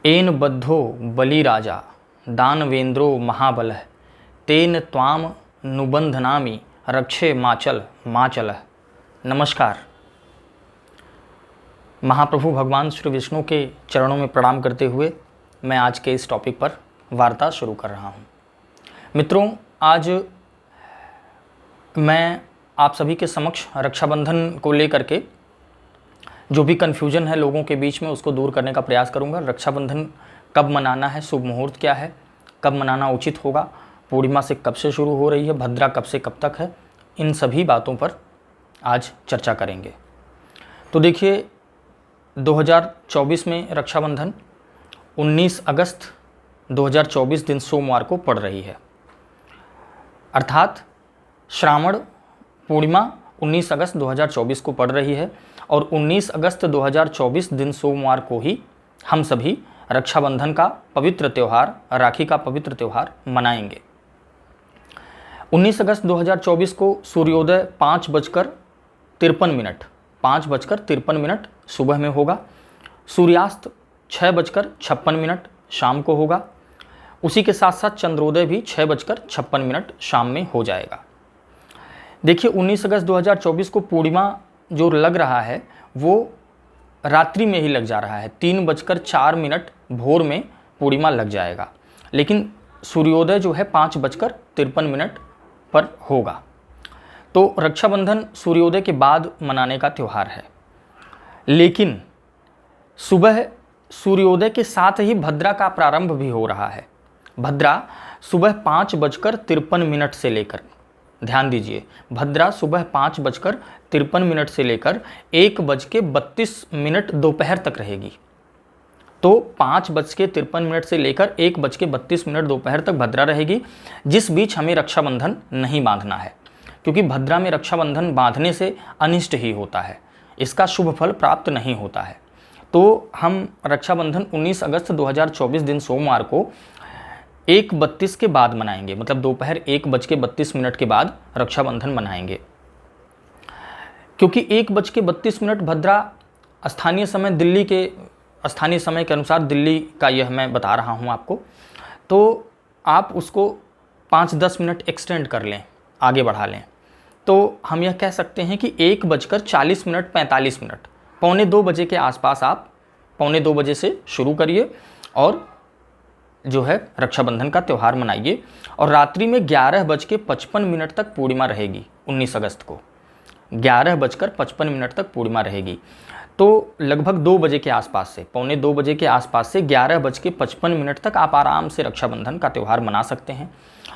N बद्धो Baliraja दानवेंद्रो महाबलः तेन त्वाम नुबंधनामि रक्षे माचल माचलः। नमस्कार। महाप्रभु भगवान श्री विष्णु के चरणों में प्रणाम करते हुए मैं आज के इस टॉपिक पर वार्ता शुरू कर रहा हूँ। मित्रों, आज मैं आप सभी के समक्ष रक्षाबंधन को लेकर के जो भी कन्फ्यूजन है लोगों के बीच में उसको दूर करने का प्रयास करूंगा। रक्षाबंधन कब मनाना है, शुभ मुहूर्त क्या है, कब मनाना उचित होगा, पूर्णिमा से कब से शुरू हो रही है, भद्रा कब से कब तक है, इन सभी बातों पर आज चर्चा करेंगे। तो देखिए, 2024 में रक्षाबंधन 19 अगस्त 2024 दिन सोमवार को पड़ रही है, अर्थात श्रावण पूर्णिमा 19 अगस्त 2024 को पड़ रही है और 19 अगस्त 2024 दिन सोमवार को ही हम सभी रक्षाबंधन का पवित्र त्यौहार, राखी का पवित्र त्यौहार मनाएंगे। 19 अगस्त 2024 को सूर्योदय 5:53 सुबह में होगा। सूर्यास्त 6:56 शाम को होगा। उसी के साथ साथ चंद्रोदय भी 6:56 शाम में हो जाएगा। देखिए, 19 अगस्त 2024 को पूर्णिमा जो लग रहा है वो रात्रि में ही लग जा रहा है। 3:04 भोर में पूर्णिमा लग जाएगा, लेकिन सूर्योदय जो है 5:53 पर होगा। तो रक्षाबंधन सूर्योदय के बाद मनाने का त्यौहार है, लेकिन सुबह सूर्योदय के साथ ही भद्रा का प्रारंभ भी हो रहा है। भद्रा सुबह 5:53 से लेकर, ध्यान दीजिए, भद्रा सुबह 5:53 से लेकर 1:32 दोपहर तक रहेगी। तो 5:53 से लेकर 1:32 दोपहर तक भद्रा रहेगी, जिस बीच हमें रक्षाबंधन नहीं बांधना है, क्योंकि भद्रा में रक्षाबंधन बांधने से अनिष्ट ही होता है, इसका शुभ फल प्राप्त नहीं होता है। तो हम रक्षाबंधन 19 अगस्त 2024 दिन सोमवार को 1:32 के बाद मनाएंगे, मतलब दोपहर 1:32 के बाद रक्षाबंधन मनाएंगे। क्योंकि 1:32 भद्रा स्थानीय समय के अनुसार दिल्ली का यह मैं बता रहा हूँ आपको, तो आप उसको 5-10 मिनट एक्सटेंड कर लें, आगे बढ़ा लें, तो हम यह कह सकते हैं कि 1:40 पौने 2 बजे के आसपास आप पौने 2 बजे से शुरू करिए और जो है रक्षाबंधन का त्यौहार मनाइए। और रात्रि में 11:55 तक पूर्णिमा रहेगी। 19 अगस्त को 11:55 तक पूर्णिमा रहेगी। तो लगभग 2 बजे के आसपास से, पौने 2 बजे के आसपास से 11:55 तक आप आराम से रक्षाबंधन का त्यौहार मना सकते हैं।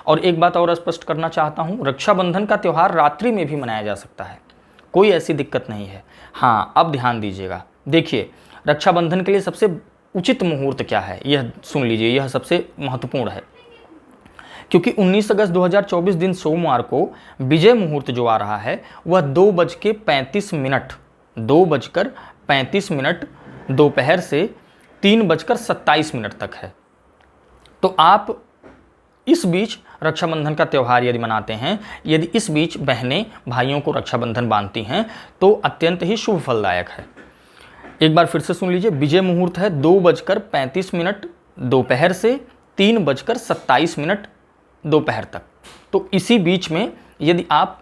और एक बात और स्पष्ट करना चाहता हूँ, रक्षाबंधन का त्यौहार रात्रि में भी मनाया जा सकता है, कोई ऐसी दिक्कत नहीं है। हाँ, अब ध्यान दीजिएगा। देखिए, रक्षाबंधन के लिए सबसे उचित मुहूर्त क्या है, यह सुन लीजिए, यह सबसे महत्वपूर्ण है। क्योंकि 19 अगस्त 2024 दिन सोमवार को विजय मुहूर्त जो आ रहा है वह 2:35 दोपहर से 3:27 तक है। तो आप इस बीच रक्षाबंधन का त्यौहार यदि मनाते हैं, यदि इस बीच बहनें भाइयों को रक्षाबंधन बांधती हैं, तो अत्यंत ही शुभ फलदायक है। एक बार फिर से सुन लीजिए, विजय मुहूर्त है 2:35 दोपहर से 3:27 दोपहर तक। तो इसी बीच में यदि आप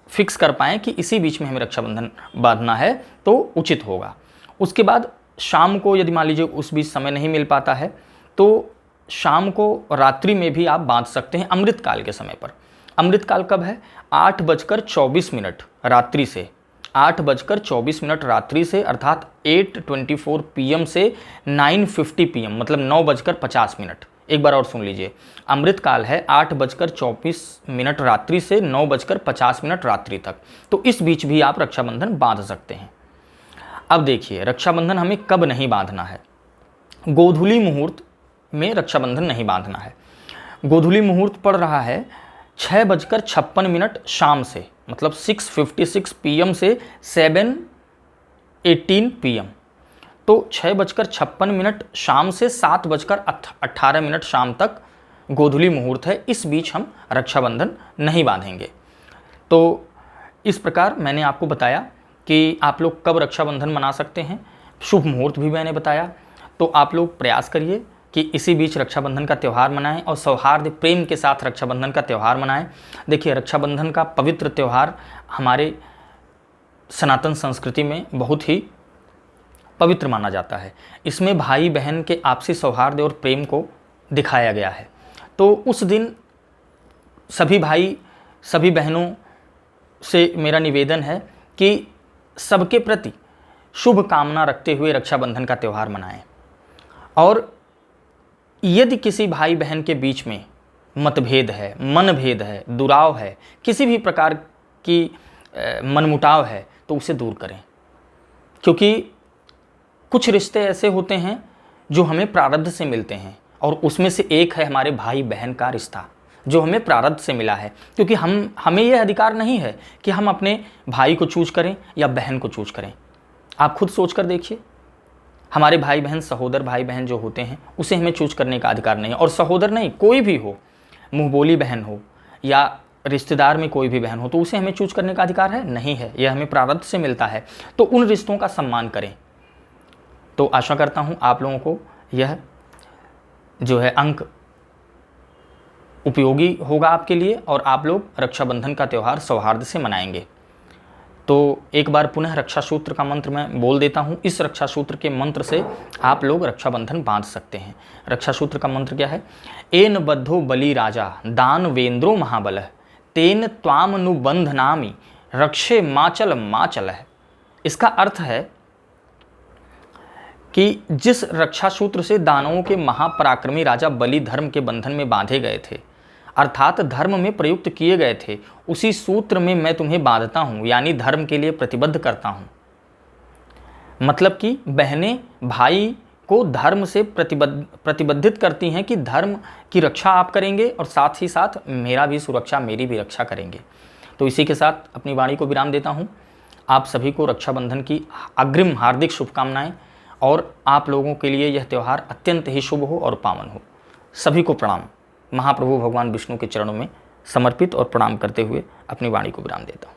फिक्स कर पाएँ कि इसी बीच में हमें रक्षाबंधन बांधना है तो उचित होगा। उसके बाद शाम को यदि मान लीजिए उस बीच समय नहीं मिल पाता है, तो शाम को रात्रि में भी आप बांध सकते हैं, अमृतकाल के समय पर। अमृतकाल कब है? 8:24 रात्रि से, 8:24 रात्रि से, अर्थात 8:24 PM से 9:50 PM, मतलब 9:50। एक बार और सुन लीजिए, अमृतकाल है 8:24 रात्रि से 9:50 रात्रि तक। तो इस बीच भी आप रक्षाबंधन बांध सकते हैं। अब देखिए, रक्षाबंधन हमें कब नहीं बांधना है। गोधूली मुहूर्त में रक्षाबंधन नहीं बांधना है। गोधूली मुहूर्त पड़ रहा है 6:56 शाम से, मतलब 6:56 PM से 7:18 PM। तो 6:56 शाम से 7:18 शाम तक गोधूली मुहूर्त है। इस बीच हम रक्षाबंधन नहीं बांधेंगे। तो इस प्रकार मैंने आपको बताया कि आप लोग कब रक्षाबंधन मना सकते हैं, शुभ मुहूर्त भी मैंने बताया। तो आप लोग प्रयास करिए कि इसी बीच रक्षाबंधन का त्यौहार मनाएं और सौहार्द प्रेम के साथ रक्षाबंधन का त्यौहार मनाएं। देखिए, रक्षाबंधन का पवित्र त्यौहार हमारे सनातन संस्कृति में बहुत ही पवित्र माना जाता है। इसमें भाई बहन के आपसी सौहार्द और प्रेम को दिखाया गया है। तो उस दिन सभी भाई सभी बहनों से मेरा निवेदन है कि सबके प्रति शुभ कामना रखते हुए रक्षाबंधन का त्यौहार मनाएं। और यदि किसी भाई बहन के बीच में मतभेद है, मनभेद है, दुराव है, किसी भी प्रकार की मनमुटाव है, तो उसे दूर करें। क्योंकि कुछ रिश्ते ऐसे होते हैं जो हमें प्रारब्ध से मिलते हैं, और उसमें से एक है हमारे भाई बहन का रिश्ता जो हमें प्रारब्ध से मिला है। क्योंकि हमें यह अधिकार नहीं है कि हम अपने भाई को चूज करें या बहन को चूज करें। आप खुद सोच कर देखिए, हमारे भाई बहन, सहोदर भाई बहन जो होते हैं, उसे हमें चूज करने का अधिकार नहीं है। और सहोदर नहीं, कोई भी हो, मुँह बोली बहन हो या रिश्तेदार में कोई भी बहन हो, तो उसे हमें चूज करने का अधिकार है नहीं है। यह हमें प्रारब्ध से मिलता है। तो उन रिश्तों का सम्मान करें। तो आशा करता हूँ आप लोगों को यह जो है अंक उपयोगी होगा आपके लिए, और आप लोग रक्षाबंधन का त्यौहार सौहार्द से मनाएंगे। तो एक बार पुनः रक्षा सूत्र का मंत्र मैं बोल देता हूँ। इस रक्षा सूत्र के मंत्र से आप लोग रक्षाबंधन बांध सकते हैं। रक्षा सूत्र का मंत्र क्या है? एन बद्धो बलि राजा दानवेंद्रो महाबलः तेन त्वामनुबंधनामि रक्षे माचल माचलः। इसका अर्थ है कि जिस रक्षा सूत्र से दानवों के महापराक्रमी राजा बलि धर्म के बंधन में बांधे गए थे, अर्थात धर्म में प्रयुक्त किए गए थे, उसी सूत्र में मैं तुम्हें बांधता हूँ, यानी धर्म के लिए प्रतिबद्ध करता हूँ। मतलब कि बहनें भाई को धर्म से प्रतिबद्धित करती हैं कि धर्म की रक्षा आप करेंगे और साथ ही साथ मेरा भी सुरक्षा, मेरी भी रक्षा करेंगे। तो इसी के साथ अपनी वाणी को विराम देता हूँ। आप सभी को रक्षाबंधन की अग्रिम हार्दिक शुभकामनाएं, और आप लोगों के लिए यह त्यौहार अत्यंत ही शुभ हो और पावन हो। सभी को प्रणाम। महाप्रभु भगवान विष्णु के चरणों में समर्पित और प्रणाम करते हुए अपनी वाणी को विराम देता हूँ।